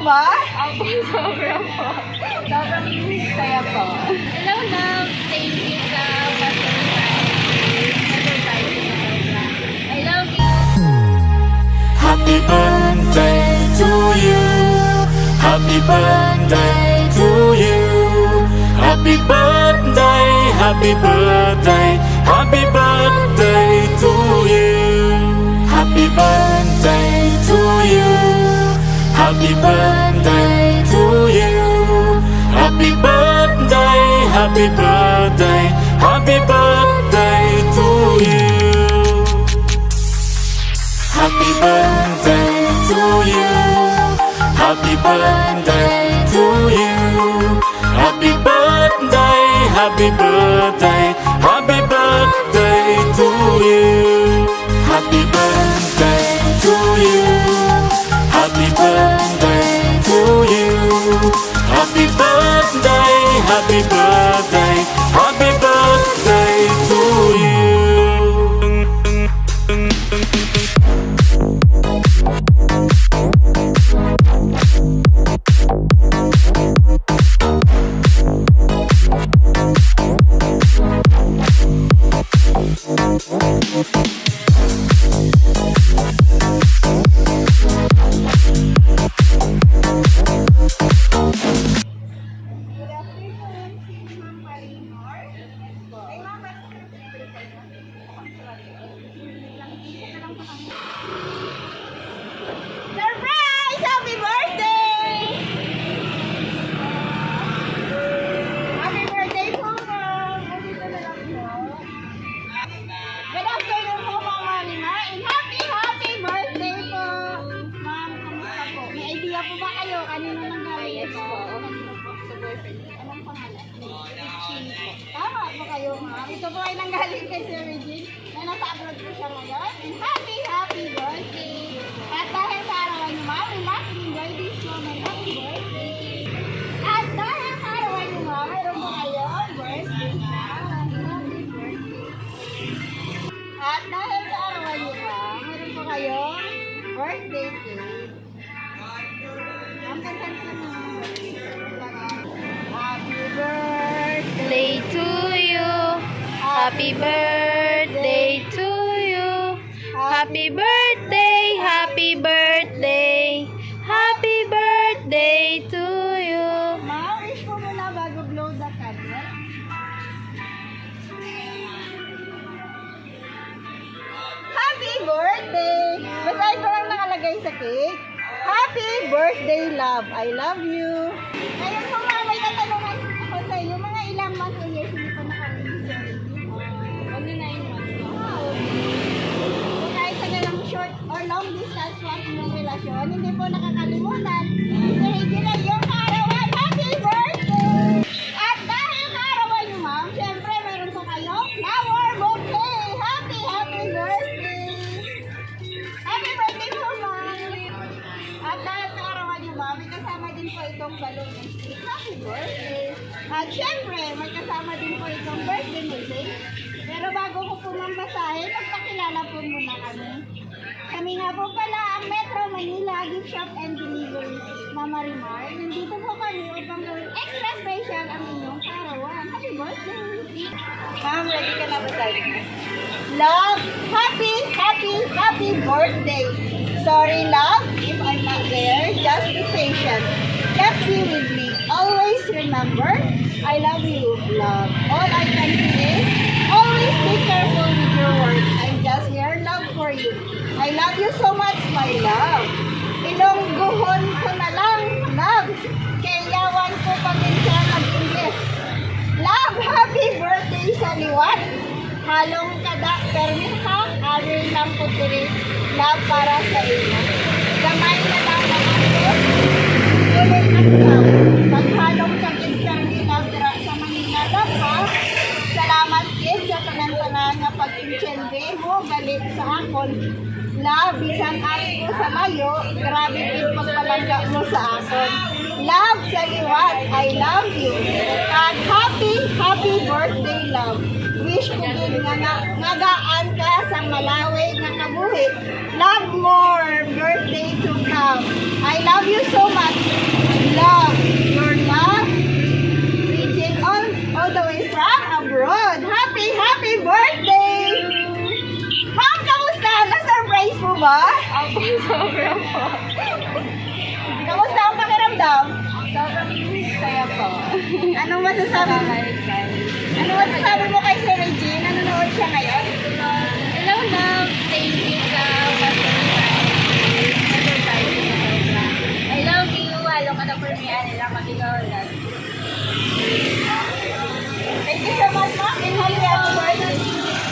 ba? Opo, sobra po. Sobrang saya po. Hello, love. Thank you sa I love you. Happy birthday to you. Happy birthday to you. Happy birthday, happy birthday, happy birthday to you. Happy birthday to you. Happy birthday to you. Happy birthday, happy birthday, happy birthday to you. Happy birthday to you. Happy birthday to you. Happy birthday, happy birthday, happy birthday to you. Happy birthday to you. Happy birthday to you. Happy birthday, happy birthday, happy birthday to you. Surprise! Happy birthday! Happy birthday po, ma'am. Nandito na lang po. Good afternoon po, Ma'am Marimar. And happy birthday po. Ma'am, kamusta po? May idea po ba kayo? Kanino nanggaling Yes ito? po. Sa boyfriend. Anong pangalan? Regine po. Tama po kayo, ma'am. Ito po ay nanggaling kay Sir Regine na nasa abroad po siya ngayon. And happy birthday! At dahil sa arawan niyo, ma'am, we must enjoy this moment. Happy birthday! At dahil sa arawan niyo, ma'am, mayroon po kayo birthday na. Happy birthday! At dahil sa arawan niyo, ma'am, mayroon po kayo birthday cake. Ma'am, kansan ka na. Happy birthday! Birthday to you. Happy birthday to you. Happy birthday, happy birthday. Happy birthday to you. Ma, wish mo muna bago blow the candle. Happy birthday! Basahin ko lang nakalagay sa cake. Happy birthday, love. I love you. Ngayon po, ma, may tatanungan ako sa iyo. Mga ilang months o years hindi pa nakalimutan. Ano na yung months na? Kung kahit sa ganang short or long distance po ang inyong relasyon, hindi po nakakalimutan. Sir Regina, yung kaarawan, happy birthday! At dahil kaarawan niyo, ma'am, syempre meron po kayo flower bouquet. Happy birthday! Happy birthday po, ma'am! At dahil kaarawan niyo, ma'am, may kasama din po itong balloon and stick. Happy birthday! At syempre, may kasama din po itong birthday music. Pero bago ko po mambasahin, magpakilala po muna kami. Kami nga po pala ang Metro Manila Gift Shop and Delivery, Mama Rimar. Nandito po kami upang gawin extra special ang inyong kaarawan. Happy birthday! Ma'am, ready ka na ba tayo? Love, happy birthday! Sorry, love, if I'm not there, just be patient. Just be with me. Always remember, I love you, love. All I can say is, always be careful with your words. I'm just here, love for you. I love you so much, my love. Ilongguhon ko na lang, love. Kayawan ko pag minsan mag-Ingles. Love, happy birthday sa liwat. Halong kada permita, arin lang po tiri. Love para sa iyo. Gamay na lang ng asos. Ulit at love. Paghalong sakit permi love dira sa Manila, love ha. Salamat kid sa tanan-tanan nga pag-intende mo galit sa akon. Love, bisan ari ko sa layo, grabe kid pagpalangga mo sa akon. Love sa liwat, I love you. At happy birthday, love. Wish ko din nga nagaan ka sa malawi nga kabuhi. Love more birthday to come. I love you so much. Kamusta ang pakiramdam? Sobrang saya po. Anong masasabi mo? Anong masasabi mo kay Sir Regine? Nanonood siya ngayon? Hello, love. Thank you sa I love you. Halo ka na for me. Nila mag-ikaw. Thank you so much, ma'am. And happy birthday.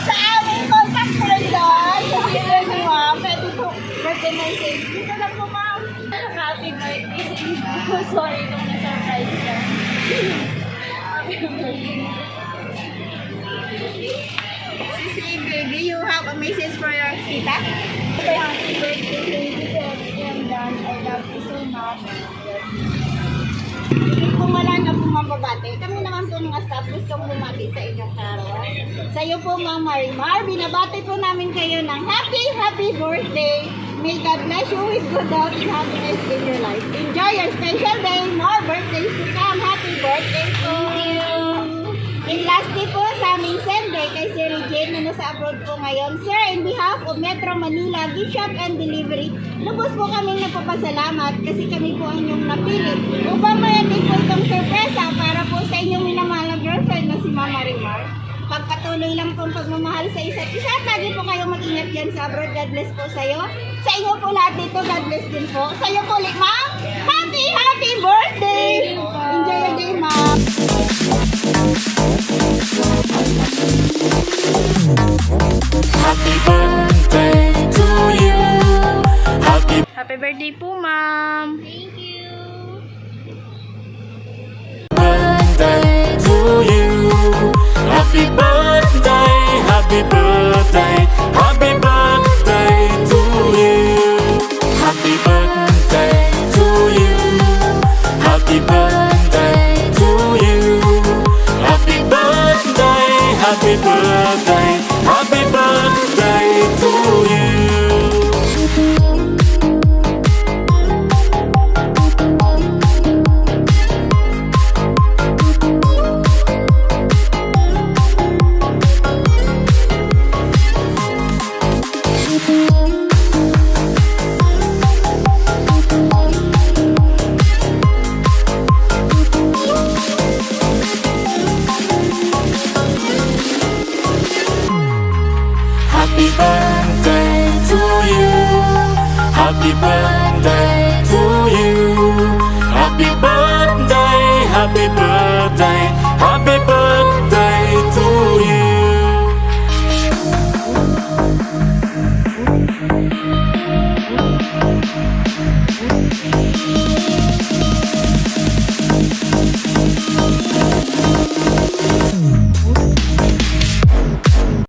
Sa aming contact person, sa sister ni ma'am, pwede po birthday message. Dito lang po, ma'am. Happy birthday. Sorry kung na-surprise ka. Happy birthday. Sisi, baby, you have a message for your tita? Happy birthday, baby. And I love you so much. Kung wala na po mababate, kami naman po mga staff gustong bumati sa inyong karawan. Sa iyo po, Ma'am Marimar, binabati po namin kayo ng happy birthday. May God bless you with good health and happiness in your life. Enjoy your special day. More birthdays to come. Happy birthday to you. And lastly po, sa aming sende kay Sir Regine na nasa abroad po ngayon. Sir, in behalf of Metro Manila Gift Shop and Delivery, lubos po kaming nagpapasalamat kasi kami po ang inyong napili upang mayatid po itong sorpresa para po sa inyong minamahal na girlfriend na si Mama Rimar. Pagpatuloy lang po ang pagmamahal sa isa't isa at lagi po kayong mag-ingat dyan sa abroad. God bless po sa'yo. Sa inyo po lahat dito, God bless din po. Sa'yo po ulit, ma'am. Happy birthday! Enjoy your day, ma'am. Happy birthday to you. Happy birthday po, ma'am. Thank you. Birthday to you. Happy birthday.